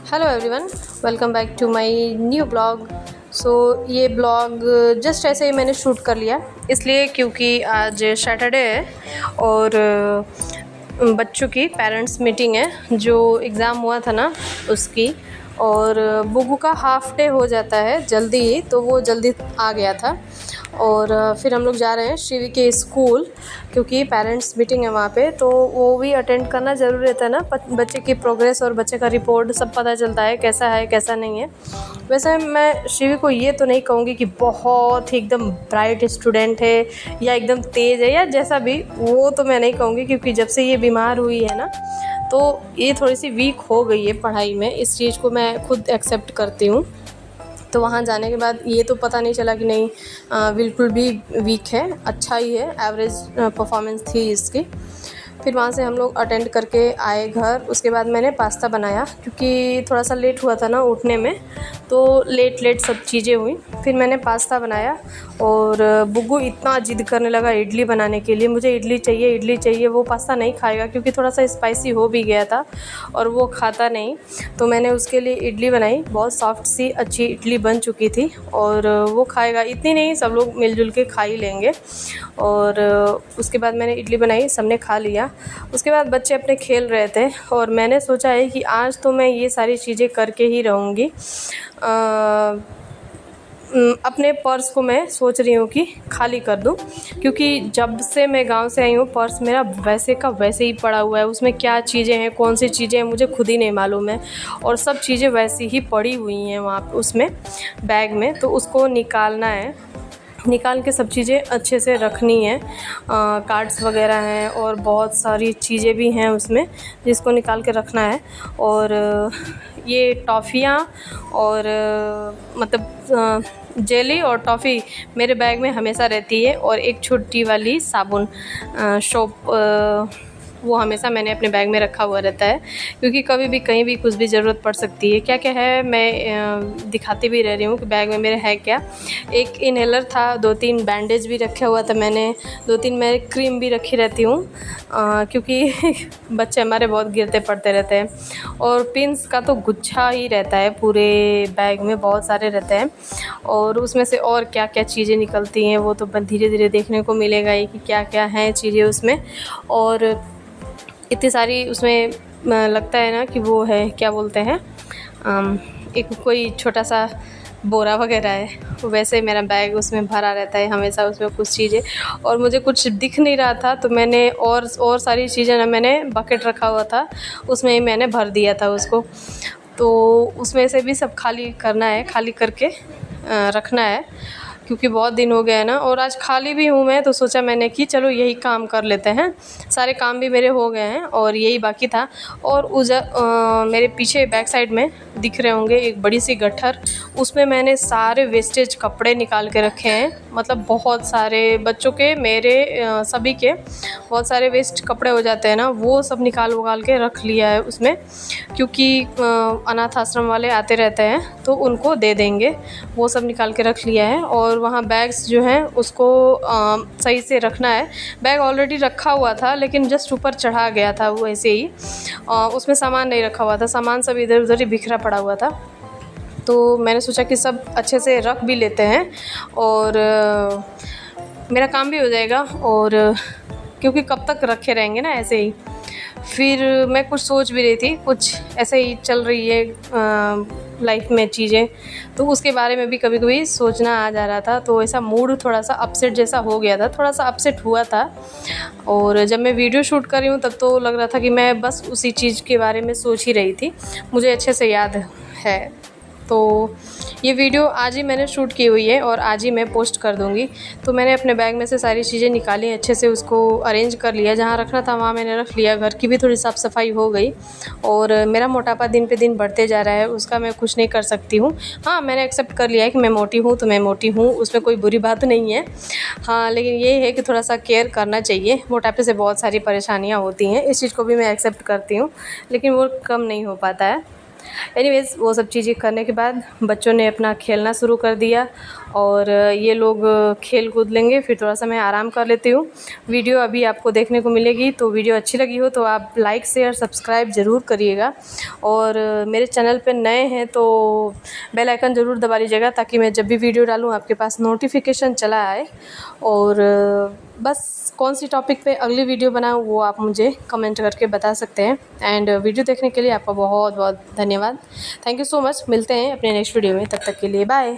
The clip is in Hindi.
Hello everyone, welcome back to my new blog. ये ब्लॉग जस्ट ऐसे ही मैंने शूट कर लिया इसलिए क्योंकि आज सैटरडे है और बच्चों की पेरेंट्स मीटिंग है। जो एग्ज़ाम हुआ था ना उसकी, और बुगू का हाफ डे हो जाता है जल्दी ही, तो वो जल्दी आ गया था। और फिर हम लोग जा रहे हैं शिवी के स्कूल क्योंकि पेरेंट्स मीटिंग है वहाँ पे, तो वो भी अटेंड करना ज़रूरी रहता है ना। बच्चे की प्रोग्रेस और बच्चे का रिपोर्ट सब पता चलता है कैसा नहीं है। वैसे मैं शिवी को ये तो नहीं कहूँगी कि बहुत ही एकदम ब्राइट स्टूडेंट है या एकदम तेज़ है या जैसा भी, वो तो मैं नहीं कहूँगी क्योंकि जब से ये बीमार हुई है ना तो ये थोड़ी सी वीक हो गई है पढ़ाई में। इस चीज़ को मैं खुद एक्सेप्ट करती हूँ। तो वहाँ जाने के बाद ये तो पता नहीं चला कि नहीं बिल्कुल भी वीक है, अच्छा ही है, एवरेज परफॉर्मेंस थी इसकी। फिर वहाँ से हम लोग अटेंड करके आए घर। उसके बाद मैंने पास्ता बनाया क्योंकि थोड़ा सा लेट हुआ था ना उठने में, तो लेट सब चीज़ें हुई। फिर मैंने पास्ता बनाया और बुग्गू इतना जिद करने लगा इडली बनाने के लिए, मुझे इडली चाहिए। वो पास्ता नहीं खाएगा क्योंकि थोड़ा सा स्पाइसी हो भी गया था और वो खाता नहीं। तो मैंने उसके लिए इडली बनाई, बहुत सॉफ्ट सी अच्छी इडली बन चुकी थी और वो खाएगा। इतनी नहीं, सब लोग मिलजुल के खा ही लेंगे। और उसके बाद मैंने इडली बनाई, सबने खा लिया। उसके बाद बच्चे अपने खेल रहे थे और मैंने सोचा है कि आज तो मैं ये सारी चीज़ें करके ही रहूँगी। अपने पर्स को मैं सोच रही हूँ कि खाली कर दूँ क्योंकि जब से मैं गांव से आई हूँ पर्स मेरा वैसे का वैसे ही पड़ा हुआ है। उसमें क्या चीज़ें हैं, कौन सी चीज़ें हैं, मुझे खुद ही नहीं मालूम है और सब चीज़ें वैसी ही पड़ी हुई हैं वहाँ उसमें बैग में। तो उसको निकालना है, निकाल के सब चीज़ें अच्छे से रखनी है। कार्ड्स वगैरह हैं और बहुत सारी चीज़ें भी हैं उसमें जिसको निकाल के रखना है। और ये टॉफ़ियाँ और मतलब जेली और टॉफ़ी मेरे बैग में हमेशा रहती है। और एक छोटी वाली साबुन शोप, वो हमेशा मैंने अपने बैग में रखा हुआ रहता है क्योंकि कभी भी कहीं भी कुछ भी ज़रूरत पड़ सकती है। क्या है, मैं दिखाती भी रह रही हूँ कि बैग में मेरे है क्या। एक इनहेलर था, 2-3 बैंडेज भी रखे हुआ था मैंने, 2-3 मैं क्रीम भी रखी रहती हूँ क्योंकि बच्चे हमारे बहुत गिरते पड़ते रहते हैं। और पिन्स का तो गुच्छा ही रहता है पूरे बैग में, बहुत सारे रहते हैं। और उसमें से और क्या क्या चीज़ें निकलती हैं वो तो धीरे धीरे देखने को मिलेगा ही कि क्या क्या हैं चीज़ें उसमें। और इतनी सारी उसमें लगता है ना कि वो है, क्या बोलते हैं, एक कोई छोटा सा बोरा वगैरह है, वैसे मेरा बैग उसमें भरा रहता है हमेशा, उसमें कुछ चीज़ें। और मुझे कुछ दिख नहीं रहा था तो मैंने और सारी चीज़ें ना, मैंने बकेट रखा हुआ था उसमें ही मैंने भर दिया था उसको। तो उसमें से भी सब खाली करना है, खाली करके रखना है क्योंकि बहुत दिन हो गए हैं ना। और आज खाली भी हूँ मैं, तो सोचा मैंने कि चलो यही काम कर लेते हैं। सारे काम भी मेरे हो गए हैं और यही बाकी था। और मेरे पीछे बैक साइड में दिख रहे होंगे एक बड़ी सी गट्ठर, उसमें मैंने सारे वेस्टेज कपड़े निकाल के रखे हैं। मतलब बहुत सारे बच्चों के, मेरे सभी के बहुत सारे वेस्ट कपड़े हो जाते हैं ना, वो सब निकाल के रख लिया है उसमें क्योंकि अनाथ आश्रम वाले आते रहते हैं तो उनको दे देंगे, वो सब निकाल के रख लिया है। और वहाँ बैग्स जो हैं उसको सही से रखना है। बैग ऑलरेडी रखा हुआ था लेकिन जस्ट ऊपर चढ़ा गया था वो ऐसे ही, उसमें सामान नहीं रखा हुआ था, सामान सब इधर उधर ही बिखरा पड़ा हुआ था। तो मैंने सोचा कि सब अच्छे से रख भी लेते हैं और मेरा काम भी हो जाएगा। और क्योंकि कब तक रखे रहेंगे ना ऐसे ही। फिर मैं कुछ सोच भी रही थी, कुछ ऐसे ही चल रही है लाइफ में चीज़ें, तो उसके बारे में भी कभी कभी सोचना आ जा रहा था। तो ऐसा मूड थोड़ा सा अपसेट जैसा हो गया था, थोड़ा सा अपसेट हुआ था। और जब मैं वीडियो शूट कर रही हूँ तब तो लग रहा था कि मैं बस उसी चीज़ के बारे में सोच ही रही थी, मुझे अच्छे से याद है। तो ये वीडियो आज ही मैंने शूट की हुई है और आज ही मैं पोस्ट कर दूँगी। तो मैंने अपने बैग में से सारी चीज़ें निकाली, अच्छे से उसको अरेंज कर लिया, जहाँ रखना था वहाँ मैंने रख लिया। घर की भी थोड़ी साफ़ सफाई हो गई। और मेरा मोटापा दिन पे दिन बढ़ते जा रहा है, उसका मैं कुछ नहीं कर सकती हूँ। हाँ, मैंने एक्सेप्ट कर लिया है कि मैं मोटी हूँ तो मैं मोटी हूँ, उसमें कोई बुरी बात नहीं है। हाँ, लेकिन ये है कि थोड़ा सा केयर करना चाहिए। मोटापे से बहुत सारी परेशानियाँ होती हैं, इस चीज़ को भी मैं एक्सेप्ट करती हूँ, लेकिन वो कम नहीं हो पाता है। एनीवेज़ वो सब चीज़ें करने के बाद बच्चों ने अपना खेलना शुरू कर दिया और ये लोग खेल कूद लेंगे, फिर थोड़ा सा मैं आराम कर लेती हूँ। वीडियो अभी आपको देखने को मिलेगी, तो वीडियो अच्छी लगी हो तो आप लाइक शेयर सब्सक्राइब ज़रूर करिएगा और मेरे चैनल पे नए हैं तो बेल आइकन ज़रूर दबा लीजिएगा ताकि मैं जब भी वीडियो डालूँ आपके पास नोटिफिकेशन चला आए। और बस कौन सी टॉपिक पे अगली वीडियो बनाऊँ वो आप मुझे कमेंट करके बता सकते हैं। एंड वीडियो देखने के लिए आपका बहुत बहुत धन्यवाद। Thank you so much. मिलते हैं अपने नेक्स्ट वीडियो में, तब तक के लिए बाय।